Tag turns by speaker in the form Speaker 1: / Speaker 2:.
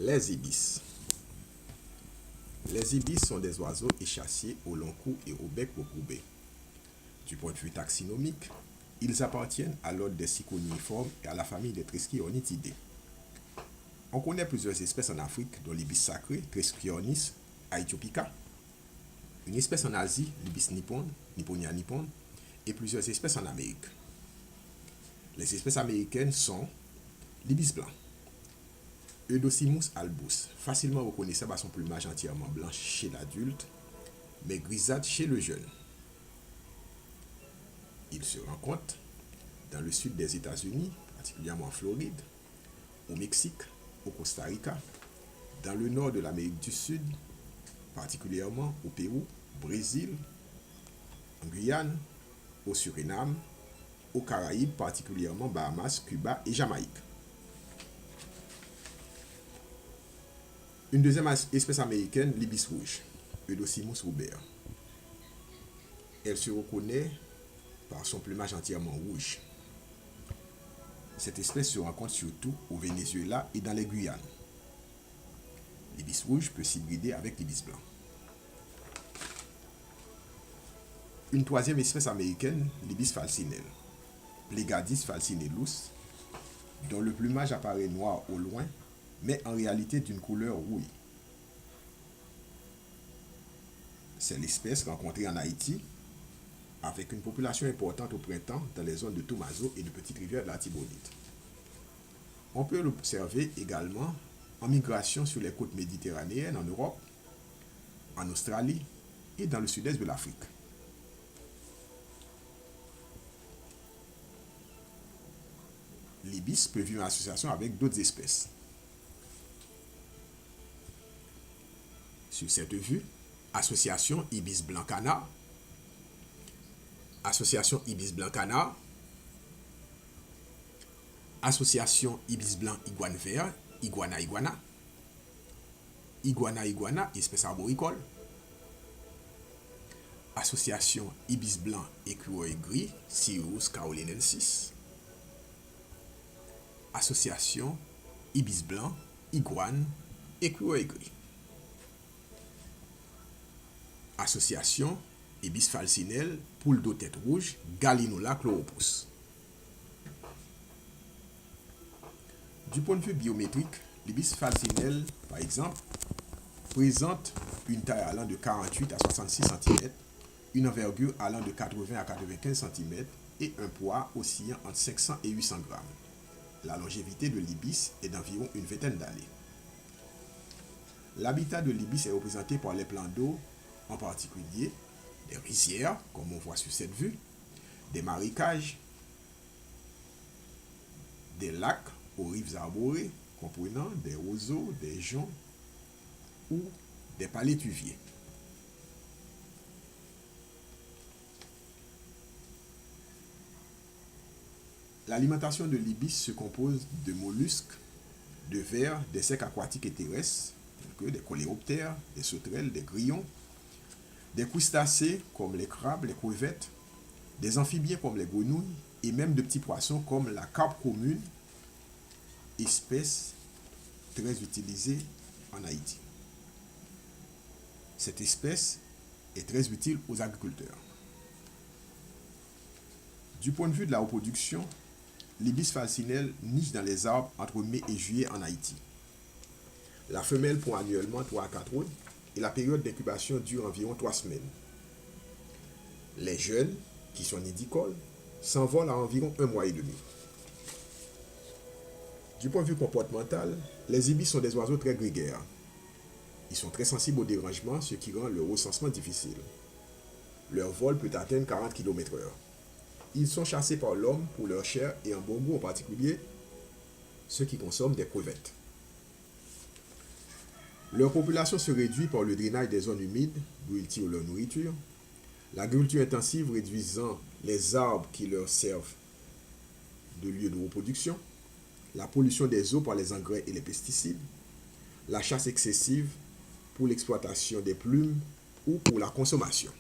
Speaker 1: Les ibis. Les ibis sont des oiseaux échassiers au long cou et au bec recourbé. Du point de vue taxinomique, ils appartiennent à l'ordre des Syconiiformes et à la famille des Triskiornithidae. On connaît plusieurs espèces en Afrique, dont l'ibis sacré, Triskiornis aethiopica, une espèce en Asie, l'ibis nippon, Nipponia nippon, et plusieurs espèces en Amérique. Les espèces américaines sont l'ibis blanc, Eudocimus albus, facilement reconnaissable à son plumage entièrement blanc chez l'adulte, mais grisâtre chez le jeune. Il se rencontre dans le sud des États-Unis, particulièrement en Floride, au Mexique, au Costa Rica, dans le nord de l'Amérique du Sud, particulièrement au Pérou, Brésil, en Guyane, au Suriname, aux Caraïbes, particulièrement Bahamas, Cuba et Jamaïque. Une deuxième espèce américaine, l'ibis rouge, Eudocimus rubert. Elle se reconnaît par son plumage entièrement rouge. Cette espèce se rencontre surtout au Venezuela et dans les Guyanes. L'ibis rouge peut s'hybrider avec l'ibis blanc. Une troisième espèce américaine, l'ibis falcinelle, Plégadis falcinellus, dont le plumage apparaît noir au loin, mais en réalité d'une couleur rouille. C'est l'espèce rencontrée en Haïti, avec une population importante au printemps dans les zones de Tomazo et de petites rivières de l'Artibonite. On peut l'observer également en migration sur les côtes méditerranéennes en Europe, en Australie et dans le sud-est de l'Afrique. L'ibis peut vivre en association avec d'autres espèces. Sur cette vue, association ibis blanc canard, association ibis blanc canard, association ibis blanc iguane vert, iguana iguana, iguana iguana, espèce arboricole, association ibis blanc écureuil gris, Cirrus carolinensis, association ibis blanc iguane écureuil gris, association ibis falcinelle poule d'eau tête rouge, Gallinola chloropus. Du point de vue biométrique, l'ibis falcinelle, par exemple, présente une taille allant de 48 à 66 cm, une envergure allant de 80 à 95 cm et un poids oscillant entre 500 et 800 grammes. La longévité de l'ibis est d'environ une vingtaine d'années. L'habitat de l'ibis est représenté par les plans d'eau, en particulier des rizières, comme on voit sur cette vue, des marécages, des lacs aux rives arborées, comprenant des roseaux, des joncs ou des palétuviers. L'alimentation de l'ibis se compose de mollusques, de vers, d'insectes aquatiques et terrestres, tels que des coléoptères, des sauterelles, des grillons, des crustacés comme les crabes, les crevettes, des amphibiens comme les grenouilles et même de petits poissons comme la carpe commune, espèce très utilisée en Haïti. Cette espèce est très utile aux agriculteurs. Du point de vue de la reproduction, l'ibis falcinelle niche dans les arbres entre mai et juillet en Haïti. La femelle pond annuellement 3 à 4 œufs et la période d'incubation dure environ 3 semaines. Les jeunes, qui sont nidicoles, s'envolent à environ 1 mois et demi. Du point de vue comportemental, les ibis sont des oiseaux très grégaires. Ils sont très sensibles aux dérangements, ce qui rend leur recensement difficile. Leur vol peut atteindre 40 km/h. Ils sont chassés par l'homme pour leur chair et en bon goût en particulier, ceux qui consomment des crevettes. Leur population se réduit par le drainage des zones humides, d'où ils tirent leur nourriture, l'agriculture intensive réduisant les arbres qui leur servent de lieu de reproduction, la pollution des eaux par les engrais et les pesticides, la chasse excessive pour l'exploitation des plumes ou pour la consommation.